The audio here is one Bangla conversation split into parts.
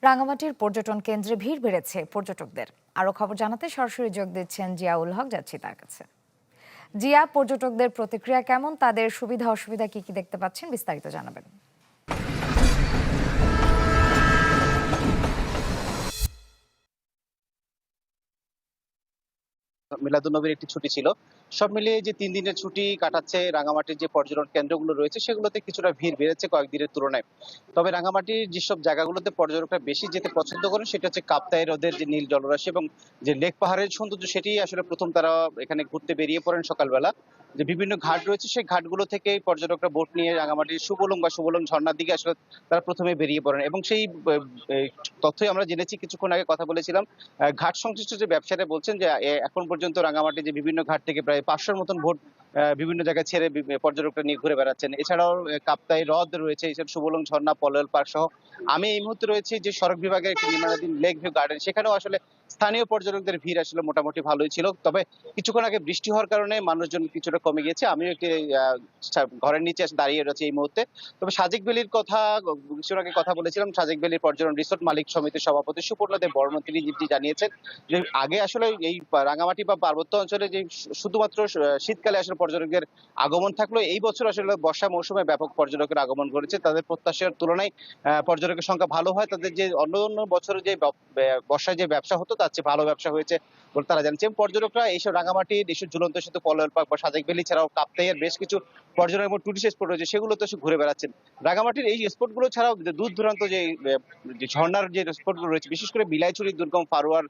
রাঙামাটির পর্যটন কেন্দ্রে ভিড় বেড়েছে পর্যটকদের। আরো খবর জানাতে সরাসরি যোগ দিচ্ছেন জিয়াউল হক, যাচ্ছি তার কাছে। জিয়া, পর্যটকদের প্রতিক্রিয়া কেমন, তাদের সুবিধা অসুবিধা কি কি দেখতে পাচ্ছেন, বিস্তারিত জানাবেন। মিলাদুন্নবীর একটি ছুটি ছিল। সব মিলিয়ে যে ৩ দিনের ছুটি কাটাচ্ছে রাঙামাটির যে পর্যটন কেন্দ্রগুলো রয়েছে সেগুলোতে কিছুটা ভিড় বেড়েছে কয়েকদিনের তুলনায়। তবে রাঙামাটির যেসব জায়গাগুলোতে পর্যটকরা বেশি যেতে পছন্দ করেন সেটা হচ্ছে কাপ্তাই হ্রদের যে নীল জলরাশি এবং যে লেক পাহাড়ের সৌন্দর্য, সেটিই আসলে প্রথম তারা এখানে ঘুরতে বেরিয়ে পড়েন সকালবেলা। যে বিভিন্ন ঘাট রয়েছে সেই ঘাটগুলো থেকেই পর্যটকরা বোট নিয়ে রাঙামাটির সুবলং ঝর্ণার দিকে আসলে তারা প্রথমে বেরিয়ে পড়েন এবং সেই তথ্যই আমরা জেনেছি। কিছুক্ষণ আগে কথা বলেছিলাম ঘাট সংশ্লিষ্ট যে ব্যবসায়ীরা বলছেন যে এখন পর্যন্ত রাঙামাটি যে বিভিন্ন ঘাট থেকে প্রায় ৫০০-র মতন বোট বিভিন্ন জায়গায় ছেড়ে পর্যটকরা নিয়ে ঘুরে বেড়াচ্ছেন। এছাড়াও কাপ্তাই হ্রদ রয়েছে, এছাড়া সুবলং ঝর্ণা, পলল পার্ক সহ। আমি এই মুহূর্তে রয়েছি যে সড়ক বিভাগের একটি নির্মাণাধীন লেক ভিউ গার্ডেন, সেখানেও আসলে স্থানীয় পর্যটকদের ভিড় আসলে মোটামুটি ভালোই ছিল। তবে কিছুক্ষণ আগে বৃষ্টি হওয়ার কারণে মানুষজন কিছুটা কমে গিয়েছে। আমিও একটি ঘরের নিচে এসে দাঁড়িয়ে রয়েছি এই মুহূর্তে। তবে সাজেক ভ্যালির কথা কিছুক্ষণ আগে কথা বলেছিলাম। সাজেক ভ্যালির পর্যটন রিসোর্ট মালিক সমিতির সভাপতি সুপর্ণ দেব বর্মন তিনি যেটি জানিয়েছেন যে আগে আসলে এই রাঙামাটি বা পার্বত্য অঞ্চলে যে শুধুমাত্র শীতকালে আসলে পর্যটকদের আগমন থাকলো, এই বছর আসলে বর্ষা মৌসুমে ব্যাপক পর্যটকের আগমন ঘটেছে। তাদের প্রত্যাশার তুলনায় পর্যটকের সংখ্যা ভালো হয়। তাদের যে অন্য বছরে যে বর্ষায় যে ব্যবসা হতো তার চেয়ে ভালো ব্যবসা হয়েছে বলে তারা জানিয়েছে। পর্যটকরা এইসব রাঙামাটির এইসব ঝুলন্ত সেতু, পলল পার্ক বা সাজেক ভ্যালি ছাড়াও কাপ্তাইয়ের বেশ কিছু পর্যটন এবং টুরিস্ট স্পট রয়েছে, সেগুলোতে এসে ঘুরে বেড়াচ্ছেন। রাঙামাটির এই স্পট গুলো ছাড়াও দূর দূরান্ত যে ঝর্ণার যে স্পট গুলো রয়েছে, বিশেষ করে বিলাইছড়ি, দুর্গম, ফারোয়ার,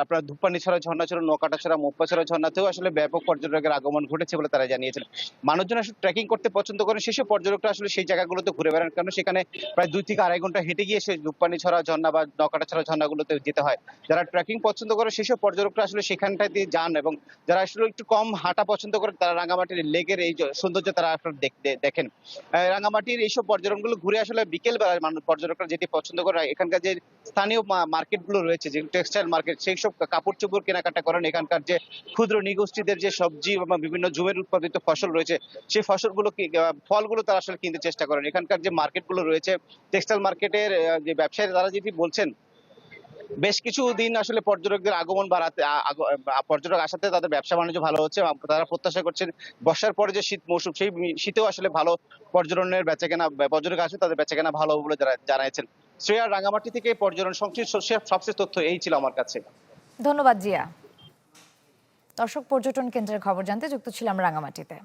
আপনার ধূপপানিছড়া ঝর্ণা ছিল, নকাটাছড়া, মোপ্পাছড়া ঝর্ণাতেও আসলে ব্যাপক পর্যটকের আগমন ঘটেছে বলে তারা জানিয়েছেন। মানুষজন আসলে ট্রেকিং করতে পছন্দ করেন, সেসব পর্যটকরা আসলে সেই জায়গাগুলোতে ঘুরে বেড়ান, কারণ সেখানে প্রায় ২ থেকে ২.৫ ঘন্টা হেঁটে গিয়ে সেই ধূপপানিছড়া ঝর্ণা বা নকাটাছড়া ঝর্ণাগুলোতে যেতে হয়। যারা ট্রেকিং পছন্দ করে সেসব পর্যটকরা আসলে সেখানটায় দিয়ে যান এবং যারা আসলে একটু কম হাঁটা পছন্দ করেন তারা রাঙামাটির লেকের এই সৌন্দর্য তারা আসলে দেখেন। রাঙামাটির এইসব পর্যটনগুলো ঘুরে আসলে বিকেল বেলায় পর্যটকরা যেটি পছন্দ করে, এখানকার যে স্থানীয় মার্কেট গুলো রয়েছে, যে টেক্সটাইল মার্কেট, সেই সব কাপড় চোপড় কেনাকাটা করেন। এখানকার যে ক্ষুদ্র নিগোষ্ঠীদের যে সবজি বা বিভিন্ন জমির উৎপাদিত ফসল রয়েছে সেই ফসলগুলো ফলগুলো তারা আসলে কিনতে চেষ্টা করেন। এখানকার যে মার্কেট গুলো রয়েছে, টেক্সটাইল মার্কেটের যে ব্যবসায়ী তারা যেটি বলছেন, বেশ কিছুদিন আসলে পর্যটকদের আগমন বাড়াতে পর্যটক আসাতে তাদের ব্যবসা বাণিজ্য ভালো হচ্ছে। তারা প্রত্যাশা করছেন বর্ষার পরে যে শীত মৌসুম, সেই শীতেও আসলে ভালো পর্যটনের বেচাকেনা, পর্যটক আসবে তাদের বেচাকেনা ভালো হবে বলে জানাইছেন। শ্রেয়া, রাঙামাটি থেকে পর্যটন সংশ্লিষ্ট সবশেষ তথ্য এই ছিল আমার কাছে। ধন্যবাদ জিয়া। দর্শক, পর্যটন কেন্দ্রের খবর জানতে যুক্ত ছিলাম রাঙামাটিতে।